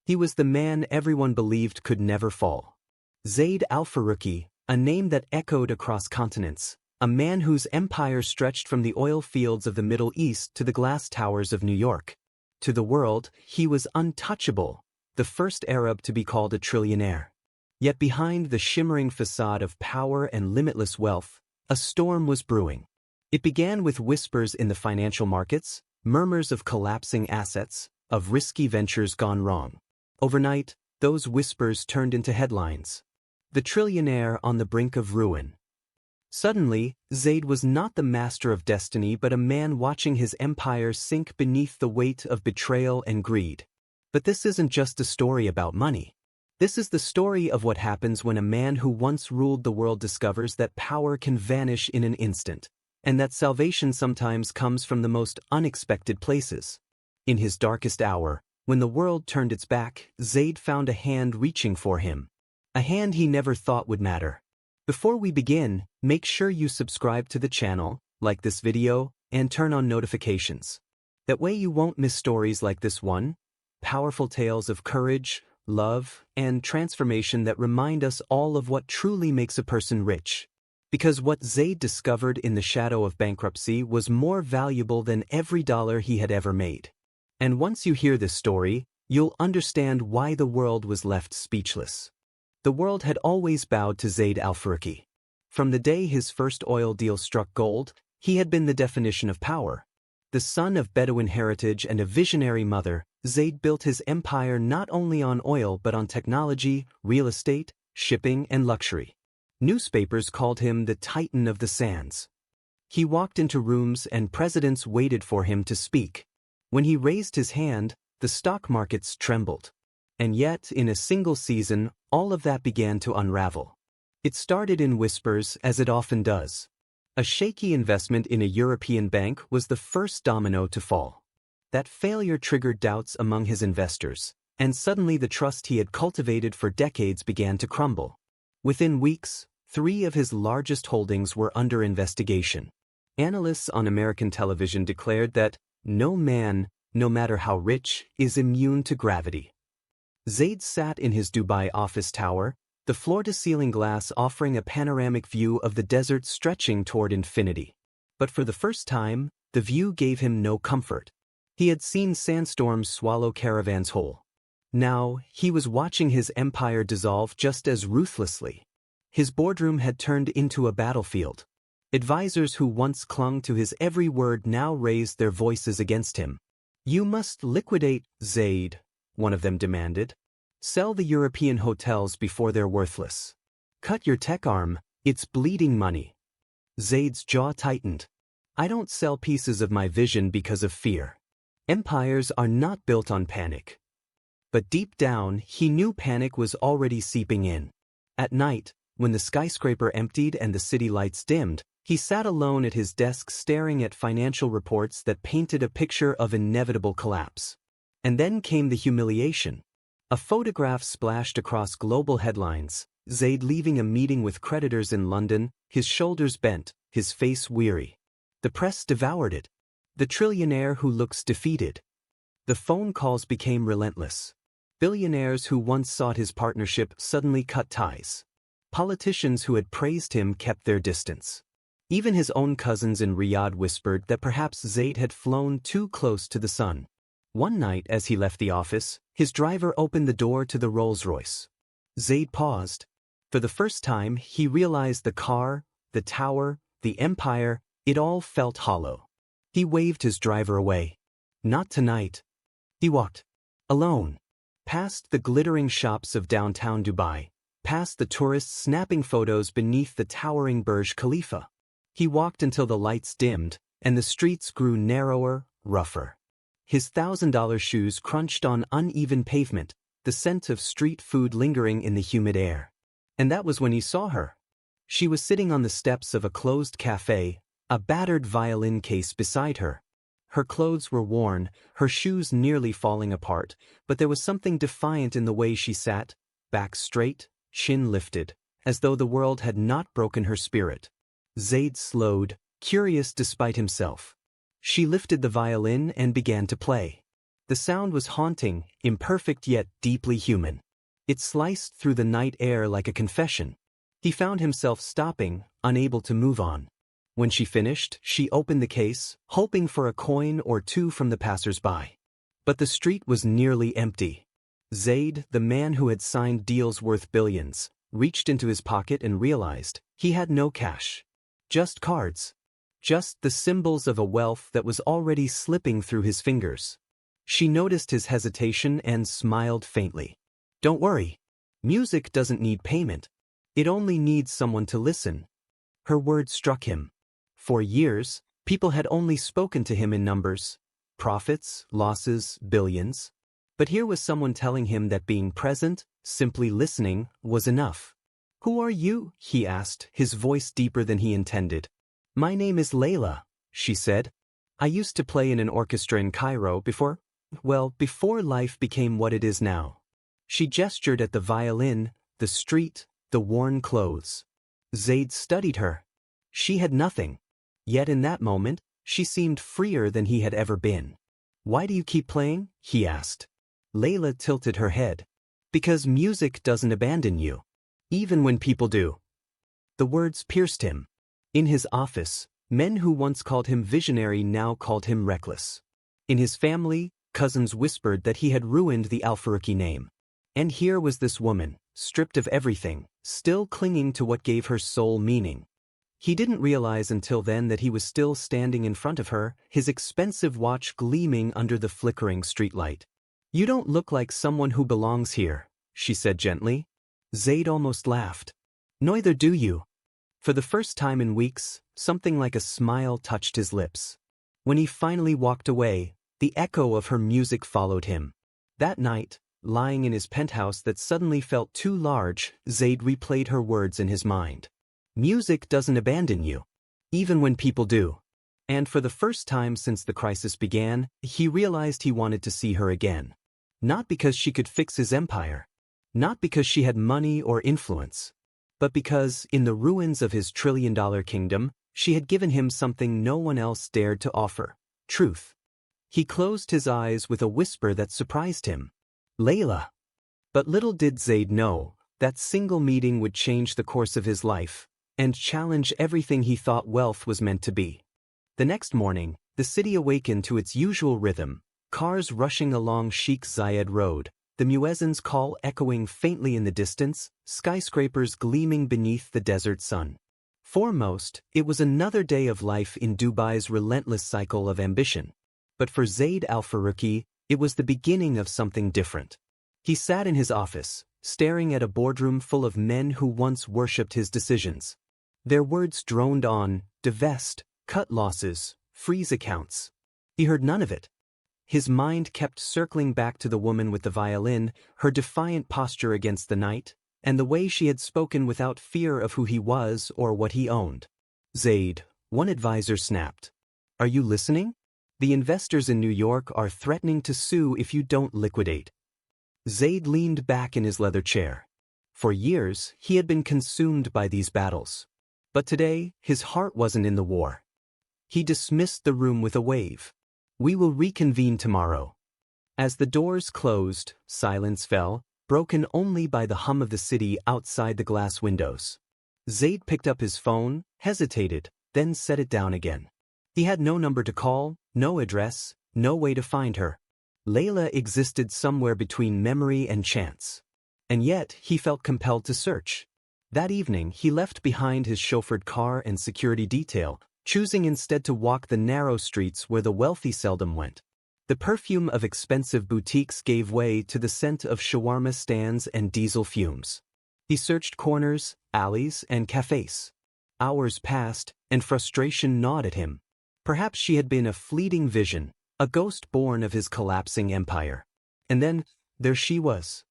He was the man everyone believed could never fall. Zaid al-Faruqi, a name that echoed across continents, a man whose empire stretched from the oil fields of the Middle East to the glass towers of New York. To the world, he was untouchable, the first Arab to be called a trillionaire. Yet behind the shimmering facade of power and limitless wealth, a storm was brewing. It began with whispers in the financial markets, murmurs of collapsing assets, of risky ventures gone wrong. Overnight, those whispers turned into headlines. The trillionaire on the brink of ruin. Suddenly, Zaid was not the master of destiny but a man watching his empire sink beneath the weight of betrayal and greed. But this isn't just a story about money. This is the story of what happens when a man who once ruled the world discovers that power can vanish in an instant, and that salvation sometimes comes from the most unexpected places. In his darkest hour, when the world turned its back, Zaid found a hand reaching for him. A hand he never thought would matter. Before we begin, make sure you subscribe to the channel, like this video, and turn on notifications. That way you won't miss stories like this one, powerful tales of courage, love, and transformation that remind us all of what truly makes a person rich. Because what Zaid discovered in the shadow of bankruptcy was more valuable than every dollar he had ever made. And once you hear this story, you'll understand why the world was left speechless. The world had always bowed to Zaid al-Faruqi. From the day his first oil deal struck gold, he had been the definition of power. The son of Bedouin heritage and a visionary mother, Zaid built his empire not only on oil but on technology, real estate, shipping, and luxury. Newspapers called him the Titan of the Sands. He walked into rooms and presidents waited for him to speak. When he raised his hand, the stock markets trembled. And yet, in a single season, all of that began to unravel. It started in whispers, as it often does. A shaky investment in a European bank was the first domino to fall. That failure triggered doubts among his investors, and suddenly the trust he had cultivated for decades began to crumble. Within weeks, 3 of his largest holdings were under investigation. Analysts on American television declared that no man, no matter how rich, is immune to gravity. Zaid sat in his Dubai office tower, the floor-to-ceiling glass offering a panoramic view of the desert stretching toward infinity. But for the first time, the view gave him no comfort. He had seen sandstorms swallow caravans whole. Now, he was watching his empire dissolve just as ruthlessly. His boardroom had turned into a battlefield. Advisors who once clung to his every word now raised their voices against him. "You must liquidate, Zaid," one of them demanded. "Sell the European hotels before they're worthless. Cut your tech arm, it's bleeding money." Zaid's jaw tightened. "I don't sell pieces of my vision because of fear. Empires are not built on panic." But deep down, he knew panic was already seeping in. At night, when the skyscraper emptied and the city lights dimmed, he sat alone at his desk staring at financial reports that painted a picture of inevitable collapse. And then came the humiliation. A photograph splashed across global headlines, Zaid leaving a meeting with creditors in London, his shoulders bent, his face weary. The press devoured it. The trillionaire who looks defeated. The phone calls became relentless. Billionaires who once sought his partnership suddenly cut ties. Politicians who had praised him kept their distance. Even his own cousins in Riyadh whispered that perhaps Zaid had flown too close to the sun. One night as he left the office, his driver opened the door to the Rolls-Royce. Zaid paused. For the first time, he realized the car, the tower, the empire, it all felt hollow. He waved his driver away. Not tonight. He walked, alone, past the glittering shops of downtown Dubai, past the tourists snapping photos beneath the towering Burj Khalifa. He walked until the lights dimmed, and the streets grew narrower, rougher. His $1,000 shoes crunched on uneven pavement, the scent of street food lingering in the humid air. And that was when he saw her. She was sitting on the steps of a closed cafe, a battered violin case beside her. Her clothes were worn, her shoes nearly falling apart, but there was something defiant in the way she sat, back straight, chin lifted, as though the world had not broken her spirit. Zaid slowed, curious despite himself. She lifted the violin and began to play. The sound was haunting, imperfect yet deeply human. It sliced through the night air like a confession. He found himself stopping, unable to move on. When she finished, she opened the case, hoping for a coin or two from the passers-by. But the street was nearly empty. Zaid, the man who had signed deals worth billions, reached into his pocket and realized he had no cash. Just cards. Just the symbols of a wealth that was already slipping through his fingers. She noticed his hesitation and smiled faintly. "Don't worry. Music doesn't need payment. It only needs someone to listen." Her words struck him. For years, people had only spoken to him in numbers. Profits, losses, billions. But here was someone telling him that being present, simply listening, was enough. "Who are you?" he asked, his voice deeper than he intended. "My name is Layla," she said. "I used to play in an orchestra in Cairo before life became what it is now." She gestured at the violin, the street, the worn clothes. Zaid studied her. She had nothing. Yet in that moment, she seemed freer than he had ever been. "Why do you keep playing?" he asked. Layla tilted her head. "Because music doesn't abandon you. Even when people do." The words pierced him. In his office, men who once called him visionary now called him reckless. In his family, cousins whispered that he had ruined the Al-Faruqi name. And here was this woman, stripped of everything, still clinging to what gave her soul meaning. He didn't realize until then that he was still standing in front of her, his expensive watch gleaming under the flickering streetlight. "You don't look like someone who belongs here," she said gently. Zaid almost laughed. "Neither do you." For the first time in weeks, something like a smile touched his lips. When he finally walked away, the echo of her music followed him. That night, lying in his penthouse that suddenly felt too large, Zaid replayed her words in his mind. "Music doesn't abandon you. Even when people do." And for the first time since the crisis began, he realized he wanted to see her again. Not because she could fix his empire. Not because she had money or influence. But because, in the ruins of his trillion-dollar kingdom, she had given him something no one else dared to offer: truth. He closed his eyes with a whisper that surprised him. "Layla." But little did Zaid know, that single meeting would change the course of his life, and challenge everything he thought wealth was meant to be. The next morning, the city awakened to its usual rhythm, cars rushing along Sheikh Zayed Road, the muezzin's call echoing faintly in the distance, skyscrapers gleaming beneath the desert sun. Foremost, it was another day of life in Dubai's relentless cycle of ambition. But for Zaid Al-Faruqi, it was the beginning of something different. He sat in his office, staring at a boardroom full of men who once worshipped his decisions. Their words droned on: divest, cut losses, freeze accounts. He heard none of it. His mind kept circling back to the woman with the violin, her defiant posture against the night, and the way she had spoken without fear of who he was or what he owned. "Zaid," one advisor snapped. "Are you listening? The investors in New York are threatening to sue if you don't liquidate." Zaid leaned back in his leather chair. For years, he had been consumed by these battles. But today, his heart wasn't in the war. He dismissed the room with a wave. "We will reconvene tomorrow." As the doors closed, silence fell, broken only by the hum of the city outside the glass windows. Zaid picked up his phone, hesitated, then set it down again. He had no number to call, no address, no way to find her. Layla existed somewhere between memory and chance. And yet, he felt compelled to search. That evening, he left behind his chauffeured car and security detail, choosing instead to walk the narrow streets where the wealthy seldom went. The perfume of expensive boutiques gave way to the scent of shawarma stands and diesel fumes. He searched corners, alleys, and cafes. Hours passed, and frustration gnawed at him. Perhaps she had been a fleeting vision, a ghost born of his collapsing empire. And then, there she was.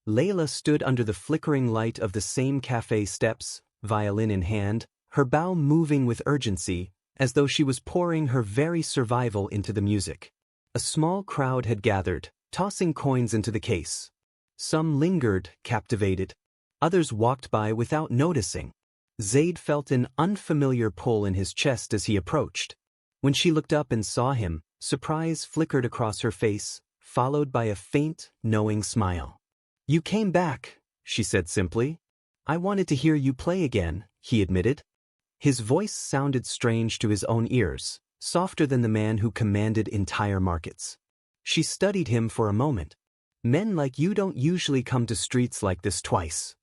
Layla stood under the flickering light of the same cafe steps, violin in hand, her bow moving with urgency, as though she was pouring her very survival into the music. A small crowd had gathered, tossing coins into the case. Some lingered, captivated. Others walked by without noticing. Zaid felt an unfamiliar pull in his chest as he approached. When she looked up and saw him, surprise flickered across her face, followed by a faint, knowing smile. "You came back," she said simply. "I wanted to hear you play again," he admitted. His voice sounded strange to his own ears, softer than the man who commanded entire markets. She studied him for a moment. "Men like you don't usually come to streets like this twice."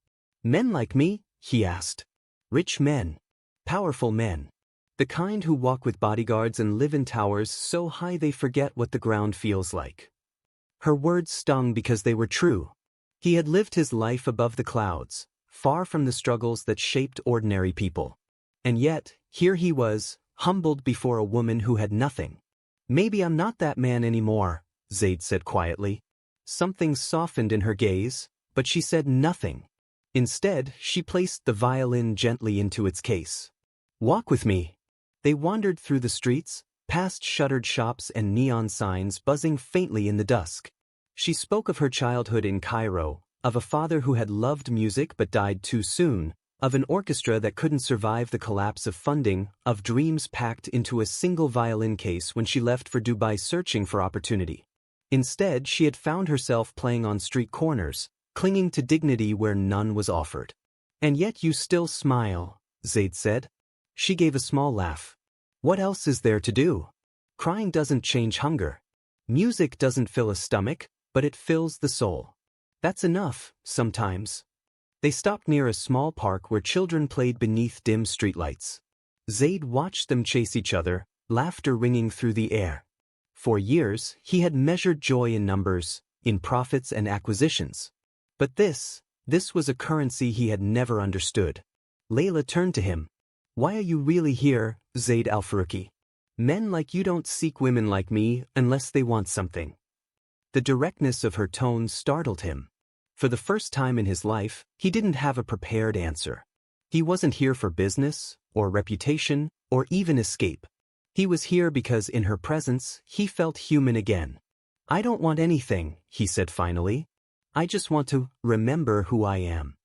"Men like me?" he asked. "Rich men. Powerful men. The kind who walk with bodyguards and live in towers so high they forget what the ground feels like." Her words stung because they were true. He had lived his life above the clouds, far from the struggles that shaped ordinary people. And yet, here he was, humbled before a woman who had nothing. "Maybe I'm not that man anymore," Zaid said quietly. Something softened in her gaze, but she said nothing. Instead, she placed the violin gently into its case. "Walk with me." They wandered through the streets, past shuttered shops and neon signs buzzing faintly in the dusk. She spoke of her childhood in Cairo, of a father who had loved music but died too soon, of an orchestra that couldn't survive the collapse of funding, of dreams packed into a single violin case when she left for Dubai searching for opportunity. Instead, she had found herself playing on street corners, clinging to dignity where none was offered. "And yet you still smile," Zaid said. She gave a small laugh. "What else is there to do? Crying doesn't change hunger. Music doesn't fill a stomach, but it fills the soul. That's enough, sometimes." They stopped near a small park where children played beneath dim streetlights. Zaid watched them chase each other, laughter ringing through the air. For years, he had measured joy in numbers, in profits and acquisitions. But this was a currency he had never understood. Layla turned to him. "Why are you really here, Zaid al-Faruqi? Men like you don't seek women like me unless they want something." The directness of her tone startled him. For the first time in his life, he didn't have a prepared answer. He wasn't here for business, or reputation, or even escape. He was here because in her presence, he felt human again. "I don't want anything," he said finally. "I just want to remember who I am."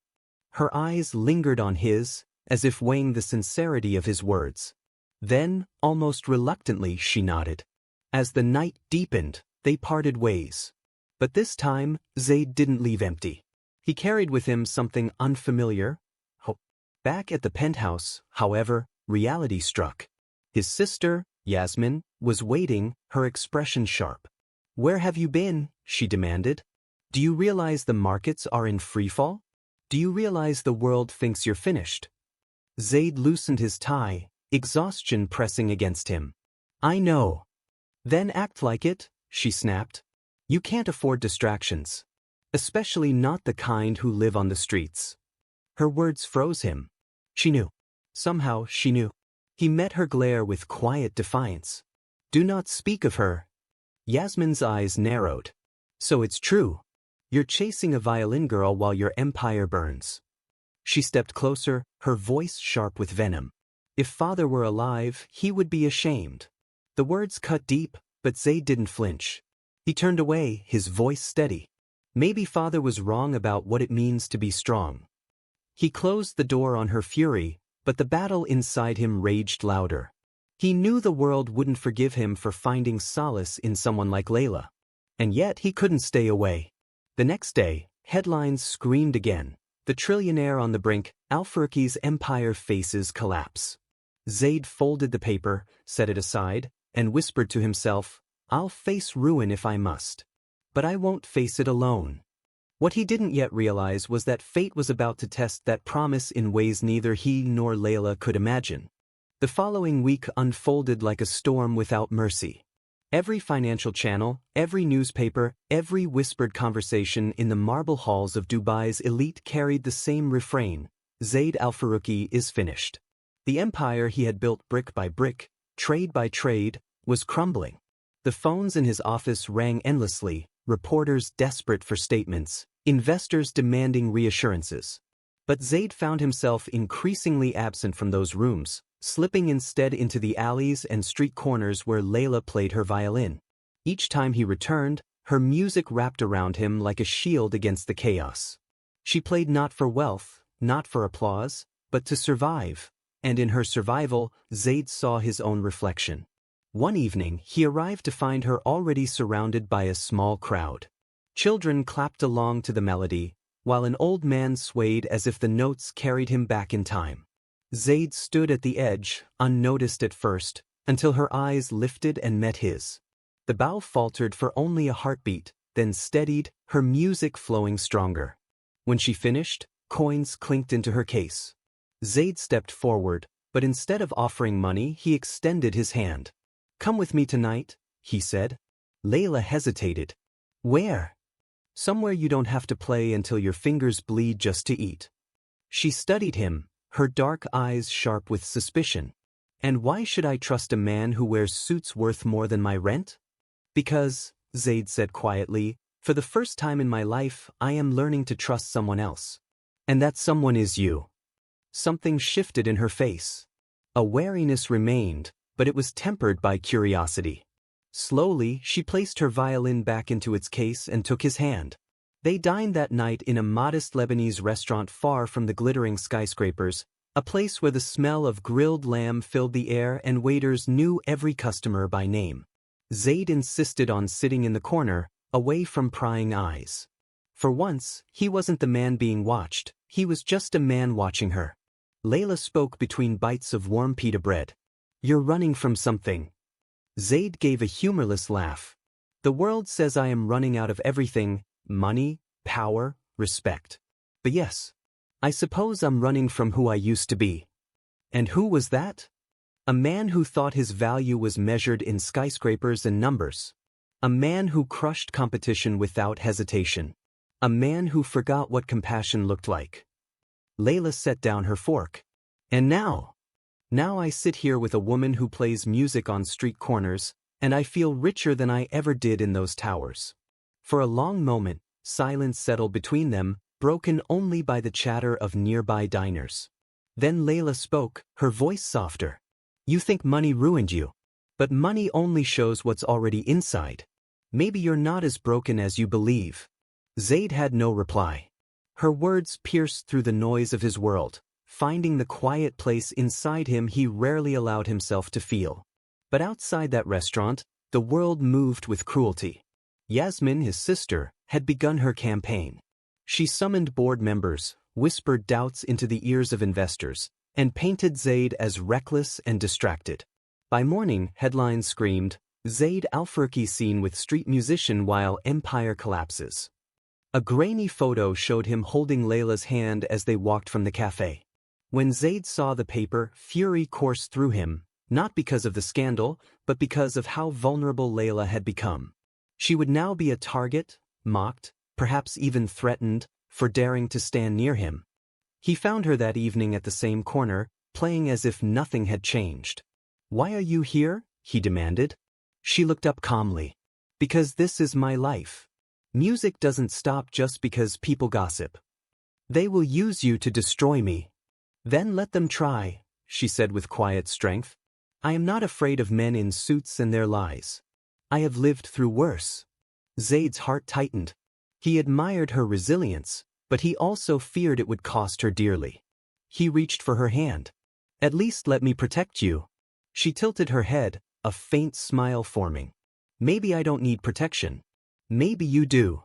Her eyes lingered on his, as if weighing the sincerity of his words. Then, almost reluctantly, she nodded. As the night deepened, they parted ways. But this time, Zaid didn't leave empty. He carried with him something unfamiliar. Back at the penthouse, however, reality struck. His sister, Yasmin, was waiting, her expression sharp. "Where have you been?" she demanded. "Do you realize the markets are in freefall? Do you realize the world thinks you're finished?" Zaid loosened his tie, exhaustion pressing against him. "I know." "Then act like it," she snapped. "You can't afford distractions. Especially not the kind who live on the streets." Her words froze him. She knew. Somehow she knew. He met her glare with quiet defiance. "Do not speak of her." Yasmin's eyes narrowed. "So it's true. You're chasing a violin girl while your empire burns." She stepped closer, her voice sharp with venom. If father were alive, he would be ashamed. The words cut deep, but Zaid didn't flinch. He turned away, his voice steady. Maybe father was wrong about what it means to be strong. He closed the door on her fury, but the battle inside him raged louder. He knew the world wouldn't forgive him for finding solace in someone like Layla. And yet he couldn't stay away. The next day, headlines screamed again. "The Trillionaire on the brink, al-Faruqi's empire faces collapse." Zaid folded the paper, set it aside, and whispered to himself, "I'll face ruin if I must. But I won't face it alone." What he didn't yet realize was that fate was about to test that promise in ways neither he nor Layla could imagine. The following week unfolded like a storm without mercy. Every financial channel, every newspaper, every whispered conversation in the marble halls of Dubai's elite carried the same refrain: Zaid al-Faruqi is finished. The empire he had built brick by brick, trade by trade, was crumbling. The phones in his office rang endlessly, reporters desperate for statements, investors demanding reassurances. But Zaid found himself increasingly absent from those rooms, slipping instead into the alleys and street corners where Layla played her violin. Each time he returned, her music wrapped around him like a shield against the chaos. She played not for wealth, not for applause, but to survive, and in her survival, Zaid saw his own reflection. One evening, he arrived to find her already surrounded by a small crowd. Children clapped along to the melody, while an old man swayed as if the notes carried him back in time. Zaid stood at the edge, unnoticed at first, until her eyes lifted and met his. The bow faltered for only a heartbeat, then steadied, her music flowing stronger. When she finished, coins clinked into her case. Zaid stepped forward, but instead of offering money, he extended his hand. "Come with me tonight," he said. Layla hesitated. "Where?" "Somewhere you don't have to play until your fingers bleed just to eat." She studied him, her dark eyes sharp with suspicion. "And why should I trust a man who wears suits worth more than my rent?" "Because," Zaid said quietly, "for the first time in my life, I am learning to trust someone else. And that someone is you." Something shifted in her face. A wariness remained, but it was tempered by curiosity. Slowly, she placed her violin back into its case and took his hand. They dined that night in a modest Lebanese restaurant far from the glittering skyscrapers, a place where the smell of grilled lamb filled the air and waiters knew every customer by name. Zaid insisted on sitting in the corner, away from prying eyes. For once, he wasn't the man being watched, he was just a man watching her. Layla spoke between bites of warm pita bread. "You're running from something." Zaid gave a humorless laugh. "The world says I am running out of everything: money, power, respect. But yes, I suppose I'm running from who I used to be." And who was that? A man who thought his value was measured in skyscrapers and numbers. A man who crushed competition without hesitation. A man who forgot what compassion looked like. Layla set down her fork. "And now I sit here with a woman who plays music on street corners, and I feel richer than I ever did in those towers." For a long moment, silence settled between them, broken only by the chatter of nearby diners. Then Layla spoke, her voice softer. "You think money ruined you. But money only shows what's already inside. Maybe you're not as broken as you believe." Zaid had no reply. Her words pierced through the noise of his world, finding the quiet place inside him he rarely allowed himself to feel. But outside that restaurant, the world moved with cruelty. Yasmin, his sister, had begun her campaign. She summoned board members, whispered doubts into the ears of investors, and painted Zaid as reckless and distracted. By morning, headlines screamed, "Zaid Al-Farooqi seen with street musician while empire collapses." A grainy photo showed him holding Layla's hand as they walked from the cafe. When Zaid saw the paper, fury coursed through him, not because of the scandal, but because of how vulnerable Layla had become. She would now be a target, mocked, perhaps even threatened, for daring to stand near him. He found her that evening at the same corner, playing as if nothing had changed. "Why are you here?" he demanded. She looked up calmly. "Because this is my life. Music doesn't stop just because people gossip. They will use you to destroy me." "Then let them try," she said with quiet strength. "I am not afraid of men in suits and their lies. I have lived through worse." Zaid's heart tightened. He admired her resilience, but he also feared it would cost her dearly. He reached for her hand. "At least let me protect you." She tilted her head, a faint smile forming. "Maybe I don't need protection. Maybe you do."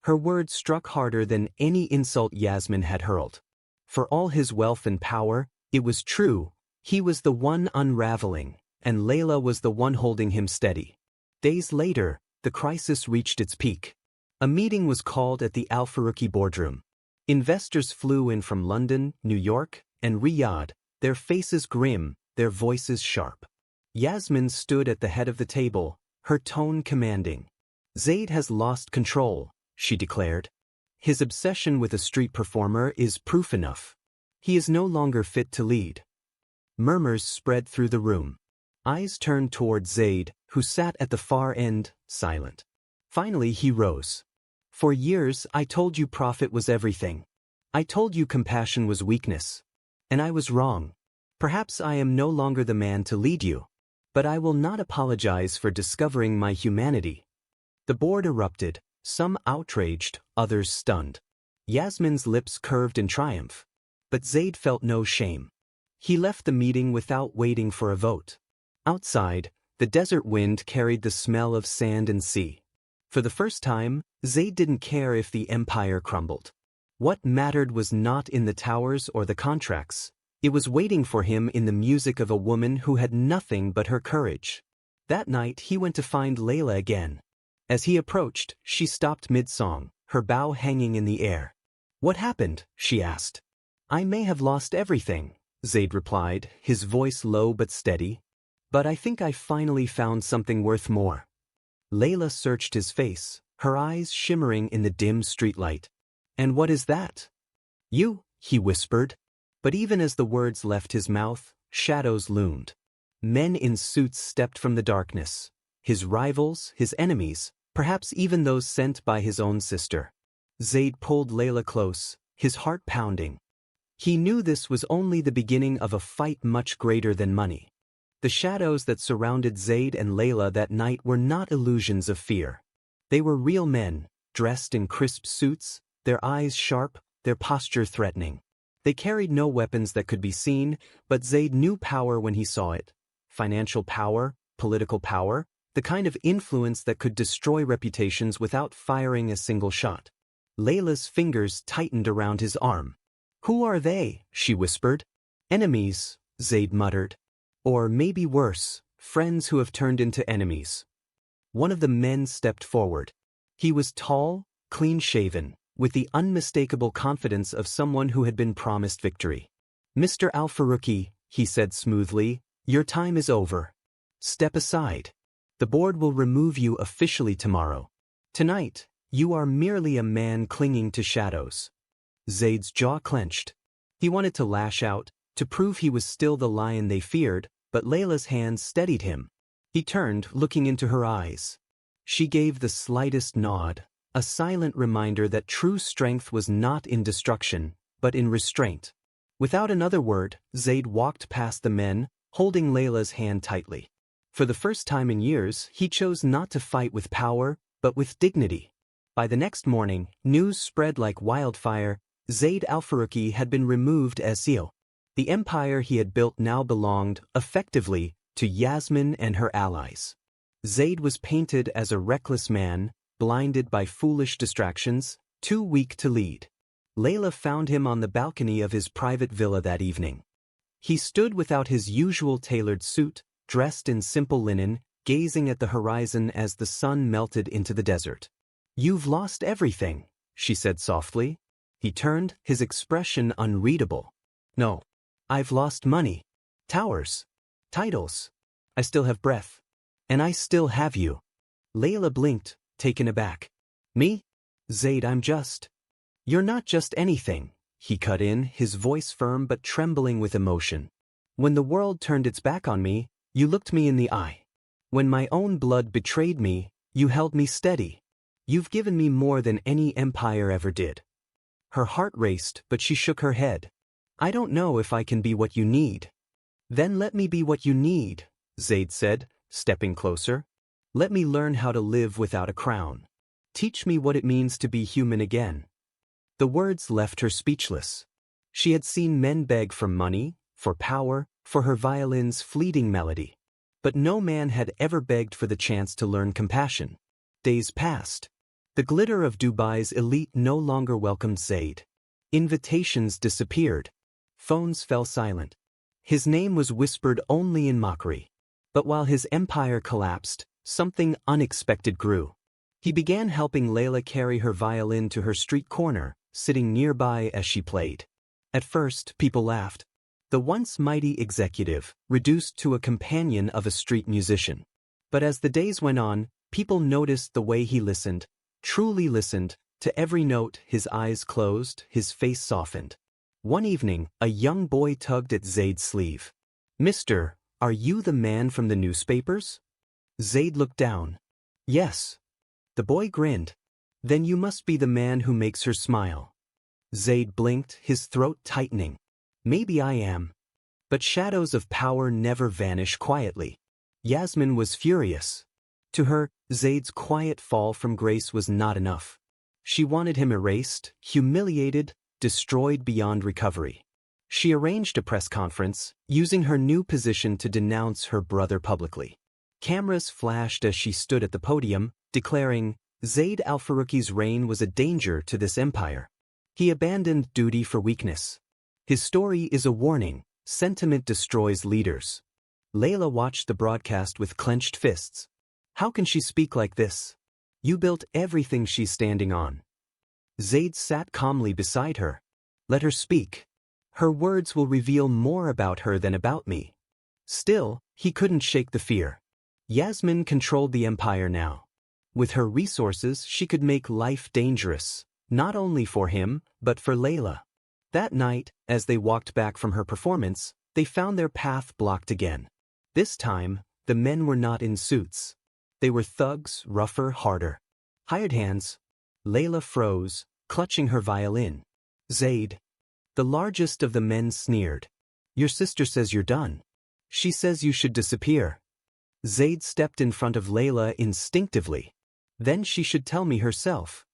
Her words struck harder than any insult Yasmin had hurled. For all his wealth and power, it was true, he was the one unraveling, and Layla was the one holding him steady. Days later, the crisis reached its peak. A meeting was called at the Al-Farooqi boardroom. Investors flew in from London, New York, and Riyadh, their faces grim, their voices sharp. Yasmin stood at the head of the table, her tone commanding. "Zaid has lost control," she declared. "His obsession with a street performer is proof enough. He is no longer fit to lead." Murmurs spread through the room. Eyes turned toward Zaid, who sat at the far end, silent. Finally he rose. "For years I told you profit was everything. I told you compassion was weakness. And I was wrong. Perhaps I am no longer the man to lead you. But I will not apologize for discovering my humanity." The board erupted, some outraged, others stunned. Yasmin's lips curved in triumph. But Zaid felt no shame. He left the meeting without waiting for a vote. Outside, The desert wind carried the smell of sand and sea. For the first time, Zayd didn't care if the empire crumbled. What mattered was not in the towers or the contracts. It was waiting for him in the music of a woman who had nothing but her courage. That night he went to find Layla again. As he approached, she stopped mid-song, her bow hanging in the air. "What happened?" she asked. "I may have lost everything," Zayd replied, his voice low but steady. "But I think I finally found something worth more." Layla searched his face, her eyes shimmering in the dim streetlight. "And what is that?" "You," he whispered. But even as the words left his mouth, shadows loomed. Men in suits stepped from the darkness. His rivals, his enemies, perhaps even those sent by his own sister. Zayd pulled Layla close, his heart pounding. He knew this was only the beginning of a fight much greater than money. The shadows that surrounded Zayd and Layla that night were not illusions of fear. They were real men, dressed in crisp suits, their eyes sharp, their posture threatening. They carried no weapons that could be seen, but Zayd knew power when he saw it. Financial power, political power, the kind of influence that could destroy reputations without firing a single shot. Layla's fingers tightened around his arm. "Who are they?" she whispered. "Enemies," Zayd muttered. "Or maybe worse, friends who have turned into enemies." One of the men stepped forward. He was tall, clean-shaven, with the unmistakable confidence of someone who had been promised victory. "Mr. Al-Faruqi," he said smoothly, "your time is over. Step aside. The board will remove you officially tomorrow. Tonight, you are merely a man clinging to shadows." Zayd's jaw clenched. He wanted to lash out, to prove he was still the lion they feared, but Layla's hands steadied him. He turned, looking into her eyes. She gave the slightest nod, a silent reminder that true strength was not in destruction, but in restraint. Without another word, Zayd walked past the men, holding Layla's hand tightly. For the first time in years, he chose not to fight with power, but with dignity. By the next morning, news spread like wildfire. Zayd Al-Faruqi had been removed as seal. The empire he had built now belonged, effectively, to Yasmin and her allies. Zayd was painted as a reckless man, blinded by foolish distractions, too weak to lead. Layla found him on the balcony of his private villa that evening. He stood without his usual tailored suit, dressed in simple linen, gazing at the horizon as the sun melted into the desert. "You've lost everything," she said softly. He turned, his expression unreadable. "No. I've lost money. Towers. Titles. I still have breath. And I still have you." Layla blinked, taken aback. "Me? Zayd, I'm just—" "You're not just anything," he cut in, his voice firm but trembling with emotion. "When the world turned its back on me, you looked me in the eye. When my own blood betrayed me, you held me steady. You've given me more than any empire ever did." Her heart raced, but she shook her head. "I don't know if I can be what you need." "Then let me be what you need," Zayd said, stepping closer. "Let me learn how to live without a crown. Teach me what it means to be human again." The words left her speechless. She had seen men beg for money, for power, for her violin's fleeting melody. But no man had ever begged for the chance to learn compassion. Days passed. The glitter of Dubai's elite no longer welcomed Zayd. Invitations disappeared. Phones fell silent. His name was whispered only in mockery. But while his empire collapsed, something unexpected grew. He began helping Layla carry her violin to her street corner, sitting nearby as she played. At first, people laughed. The once mighty executive, reduced to a companion of a street musician. But as the days went on, people noticed the way he listened, truly listened, to every note. His eyes closed, his face softened. One evening, a young boy tugged at Zayd's sleeve. "Mister, are you the man from the newspapers?" Zayd looked down. "Yes." The boy grinned. "Then you must be the man who makes her smile." Zayd blinked, his throat tightening. "Maybe I am." But shadows of power never vanish quietly. Yasmin was furious. To her, Zayd's quiet fall from grace was not enough. She wanted him erased, humiliated, destroyed beyond recovery. She arranged a press conference, using her new position to denounce her brother publicly. Cameras flashed as she stood at the podium, declaring, Zaid al-Faruqi's reign was a danger to this empire. He abandoned duty for weakness. His story is a warning. Sentiment destroys leaders. Layla watched the broadcast with clenched fists. How can she speak like this? You built everything she's standing on. Zaid sat calmly beside her. Let her speak. Her words will reveal more about her than about me. Still, he couldn't shake the fear. Yasmin controlled the empire now. With her resources, she could make life dangerous, not only for him, but for Layla. That night, as they walked back from her performance, they found their path blocked again. This time, the men were not in suits. They were thugs, rougher, harder. Hired hands. Layla froze, clutching her violin. Zaid. The largest of the men sneered. Your sister says you're done. She says you should disappear. Zaid stepped in front of Layla instinctively. Then she should tell me herself.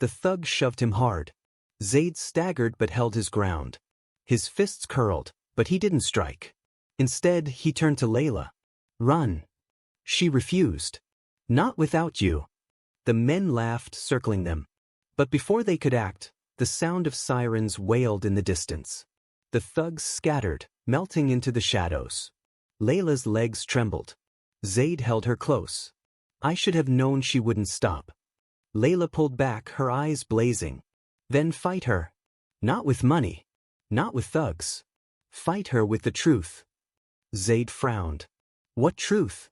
The thug shoved him hard. Zaid staggered but held his ground. His fists curled, but he didn't strike. Instead, he turned to Layla. Run. She refused. Not without you. The men laughed, circling them. But before they could act, the sound of sirens wailed in the distance. The thugs scattered, melting into the shadows. Layla's legs trembled. Zaid held her close. I should have known she wouldn't stop. Layla pulled back, her eyes blazing. Then fight her. Not with money. Not with thugs. Fight her with the truth. Zaid frowned. What truth?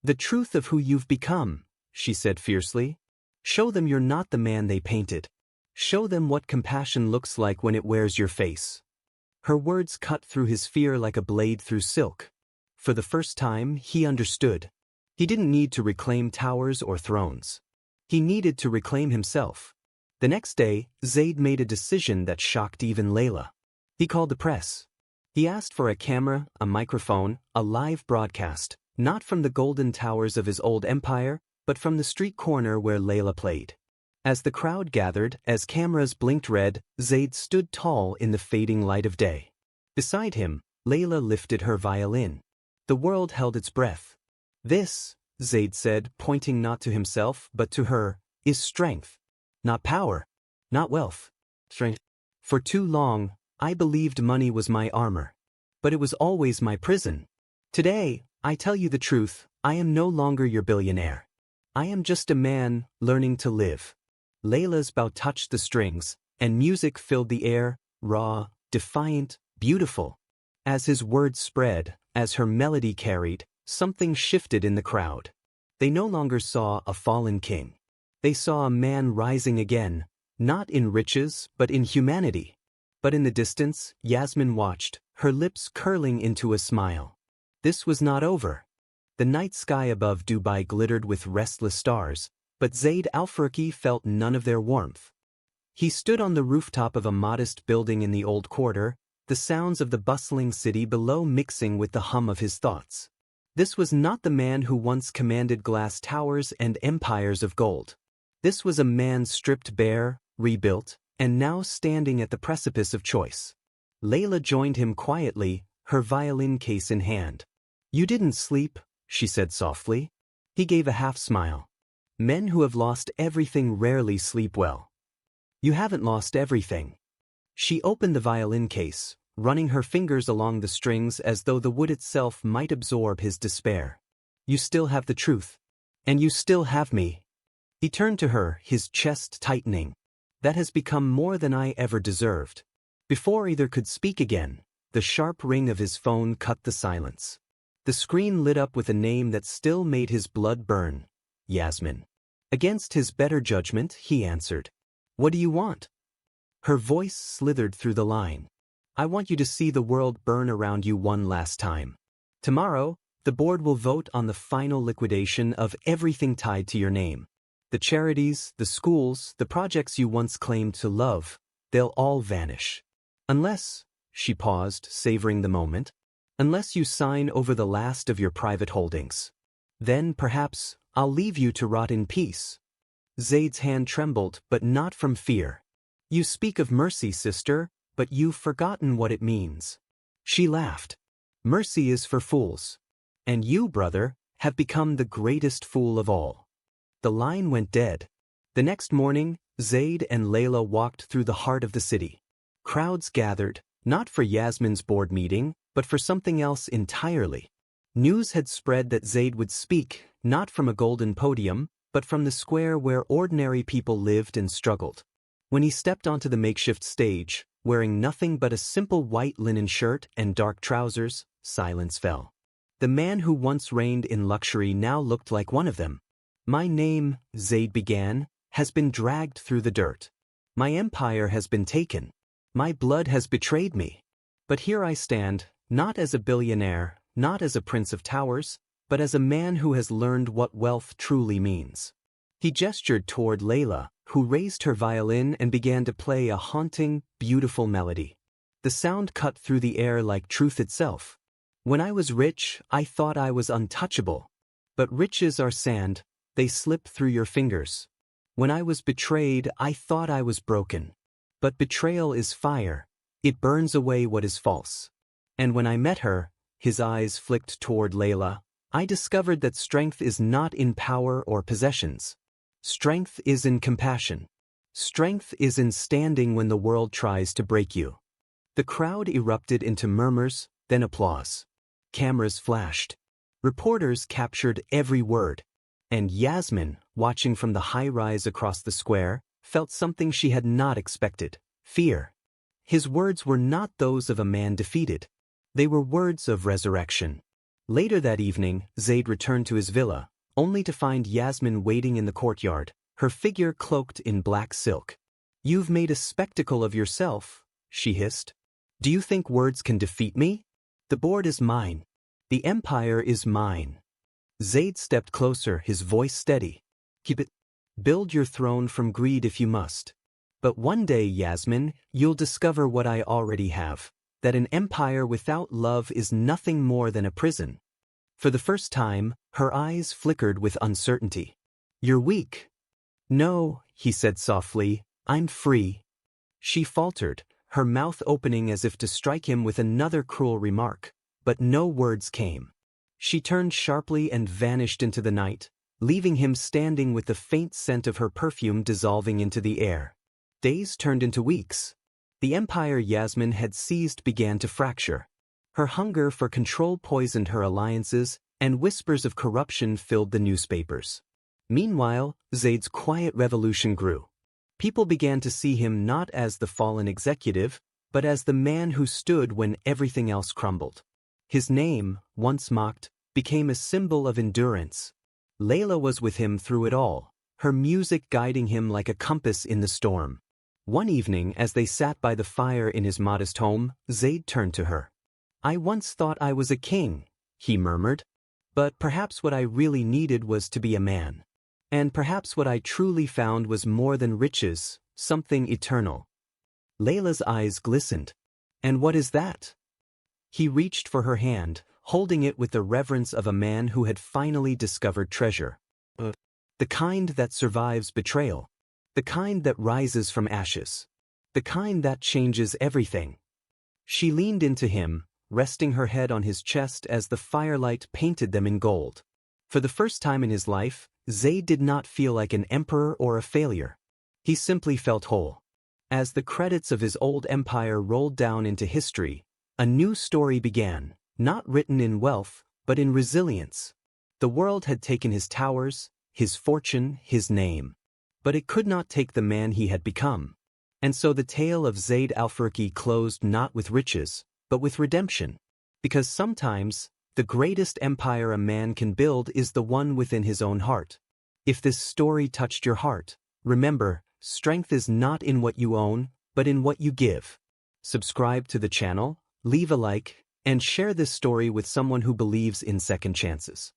The truth of who you've become, she said fiercely. Show them you're not the man they painted. Show them what compassion looks like when it wears your face. Her words cut through his fear like a blade through silk. For the first time, he understood. He didn't need to reclaim towers or thrones. He needed to reclaim himself. The next day, Zaid made a decision that shocked even Layla. He called the press. He asked for a camera, a microphone, a live broadcast, not from the golden towers of his old empire, but from the street corner where Layla played. As the crowd gathered, as cameras blinked red, Zaid stood tall in the fading light of day. Beside him, Layla lifted her violin. The world held its breath. This, Zaid said, pointing not to himself but to her, is strength. Not power. Not wealth. Strength. For too long, I believed money was my armor. But it was always my prison. Today, I tell you the truth, I am no longer your billionaire. I am just a man learning to live. Layla's bow touched the strings, and music filled the air, raw, defiant, beautiful. As his words spread, as her melody carried, something shifted in the crowd. They no longer saw a fallen king. They saw a man rising again, not in riches but in humanity. But in the distance, Yasmin watched, her lips curling into a smile. This was not over. The night sky above Dubai glittered with restless stars, but Zaid al-Faruqi felt none of their warmth. He stood on the rooftop of a modest building in the old quarter, the sounds of the bustling city below mixing with the hum of his thoughts. This was not the man who once commanded glass towers and empires of gold. This was a man stripped bare, rebuilt, and now standing at the precipice of choice. Layla joined him quietly, her violin case in hand. You didn't sleep, she said softly. He gave a half smile. Men who have lost everything rarely sleep well. You haven't lost everything. She opened the violin case, running her fingers along the strings as though the wood itself might absorb his despair. You still have the truth. And you still have me. He turned to her, his chest tightening. That has become more than I ever deserved. Before either could speak again, the sharp ring of his phone cut the silence. The screen lit up with a name that still made his blood burn. Yasmin. Against his better judgment, he answered. What do you want? Her voice slithered through the line. I want you to see the world burn around you one last time. Tomorrow, the board will vote on the final liquidation of everything tied to your name. The charities, the schools, the projects you once claimed to love, they'll all vanish. Unless, she paused, savoring the moment, unless you sign over the last of your private holdings. Then, perhaps, I'll leave you to rot in peace. Zaid's hand trembled, but not from fear. You speak of mercy, sister, but you've forgotten what it means. She laughed. Mercy is for fools. And you, brother, have become the greatest fool of all. The line went dead. The next morning, Zaid and Layla walked through the heart of the city. Crowds gathered, not for Yasmin's board meeting, but for something else entirely. News had spread that Zaid would speak, not from a golden podium, but from the square where ordinary people lived and struggled. When he stepped onto the makeshift stage, wearing nothing but a simple white linen shirt and dark trousers, silence fell. The man who once reigned in luxury now looked like one of them. "My name," Zaid began, "has been dragged through the dirt. My empire has been taken. My blood has betrayed me. But here I stand, not as a billionaire, not as a prince of towers, but as a man who has learned what wealth truly means." He gestured toward Layla, who raised her violin and began to play a haunting, beautiful melody. The sound cut through the air like truth itself. "When I was rich, I thought I was untouchable. But riches are sand, they slip through your fingers. When I was betrayed, I thought I was broken. But betrayal is fire, it burns away what is false. And when I met her," his eyes flicked toward Layla, "I discovered that strength is not in power or possessions. Strength is in compassion. Strength is in standing when the world tries to break you." The crowd erupted into murmurs, then applause. Cameras flashed. Reporters captured every word. And Yasmin, watching from the high-rise across the square, felt something she had not expected: fear. His words were not those of a man defeated. They were words of resurrection. Later that evening, Zaid returned to his villa, only to find Yasmin waiting in the courtyard, her figure cloaked in black silk. "You've made a spectacle of yourself," she hissed. "Do you think words can defeat me? The board is mine. The empire is mine." Zaid stepped closer, his voice steady. "Keep it. Build your throne from greed if you must. But one day, Yasmin, you'll discover what I already have, that an empire without love is nothing more than a prison." For the first time, her eyes flickered with uncertainty. "You're weak." "No," he said softly, "I'm free." She faltered, her mouth opening as if to strike him with another cruel remark, but no words came. She turned sharply and vanished into the night, leaving him standing with the faint scent of her perfume dissolving into the air. Days turned into weeks. The empire Yasmin had seized began to fracture. Her hunger for control poisoned her alliances, and whispers of corruption filled the newspapers. Meanwhile, Zaid's quiet revolution grew. People began to see him not as the fallen executive, but as the man who stood when everything else crumbled. His name, once mocked, became a symbol of endurance. Layla was with him through it all, her music guiding him like a compass in the storm. One evening, as they sat by the fire in his modest home, Zaid turned to her. "I once thought I was a king," he murmured. "But perhaps what I really needed was to be a man. And perhaps what I truly found was more than riches, something eternal." Layla's eyes glistened. "And what is that?" He reached for her hand, holding it with the reverence of a man who had finally discovered treasure. The kind that survives betrayal. The kind that rises from ashes. The kind that changes everything. She leaned into him, resting her head on his chest as the firelight painted them in gold. For the first time in his life, Zaid did not feel like an emperor or a failure. He simply felt whole. As the credits of his old empire rolled down into history, a new story began, not written in wealth, but in resilience. The world had taken his towers, his fortune, his name. But it could not take the man he had become. And so the tale of Zaid al-Farooqi closed not with riches, but with redemption. Because sometimes, the greatest empire a man can build is the one within his own heart. If this story touched your heart, remember, strength is not in what you own, but in what you give. Subscribe to the channel, leave a like, and share this story with someone who believes in second chances.